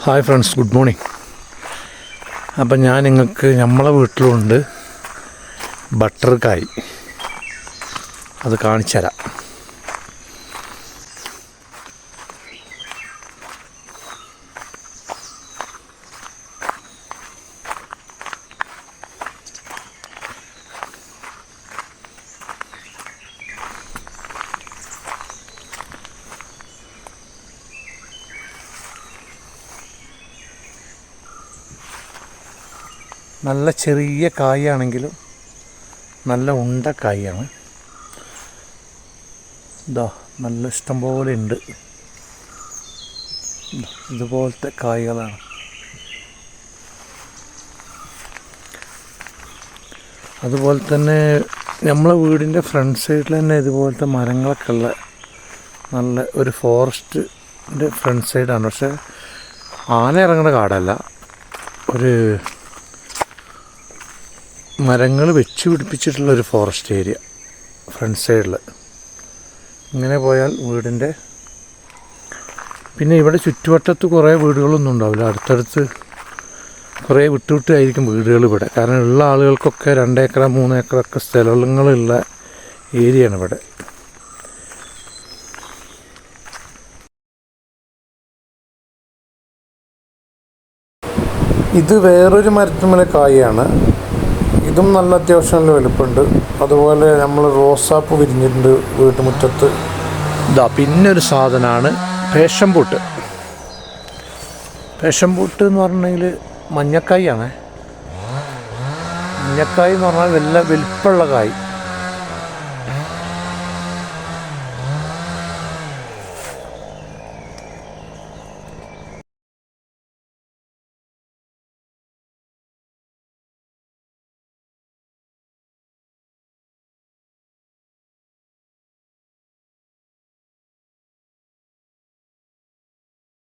Hi friends, good morning. അപ്പം ഞാൻ നിങ്ങൾക്ക് നമ്മളെ വീട്ടിലുണ്ട് ബട്ടർ കായ്, അത് കാണിച്ചു തരാം. നല്ല ചെറിയ കായാണെങ്കിലും നല്ല ഉണ്ട കായാണ്. ഇതാ നല്ല ഇഷ്ടം പോലെ ഉണ്ട്. ഇതുപോലത്തെ കായ്കളാണ്. അതുപോലെ തന്നെ നമ്മളെ വീടിൻ്റെ ഫ്രണ്ട് സൈഡിൽ തന്നെ ഇതുപോലത്തെ മരങ്ങളൊക്കെ ഉള്ള നല്ല ഒരു ഫോറസ്റ്റിൻ്റെ ഫ്രണ്ട് സൈഡാണ്. പക്ഷേ ആന ഇറങ്ങുന്ന കാടല്ല, ഒരു മരങ്ങൾ വെച്ച് പിടിപ്പിച്ചിട്ടുള്ളൊരു ഫോറസ്റ്റ് ഏരിയ ഫ്രണ്ട് സൈഡിൽ. ഇങ്ങനെ പോയാൽ വീടിൻ്റെ, പിന്നെ ഇവിടെ ചുറ്റുവട്ടത്ത് കുറേ വീടുകളൊന്നും ഉണ്ടാവില്ല, അടുത്തടുത്ത് കുറേ വിട്ടുവിട്ടായിരിക്കും വീടുകൾ ഇവിടെ. കാരണം ഉള്ള ആളുകൾക്കൊക്കെ 2 ഏക്കർ 3 ഏക്കറൊക്കെ സ്ഥലങ്ങളുള്ള ഏരിയയാണ് ഇവിടെ. ഇത് വേറൊരു മരത്തുമ്മലെ കായാണ്. ഇതും നല്ല അത്യാവശ്യം നല്ല വലുപ്പമുണ്ട്. അതുപോലെ നമ്മൾ റോസാപ്പ് വിരിഞ്ഞിട്ടുണ്ട് വീട്ടുമുറ്റത്ത്. ഇതാ പിന്നൊരു സാധനമാണ് പേശംപൂട്ട്. പേശംപൂട്ട് എന്ന് പറഞ്ഞെങ്കിൽ മഞ്ഞക്കായാണ്. മഞ്ഞക്കായ് എന്ന് പറഞ്ഞാൽ വലിപ്പമുള്ള കായ്.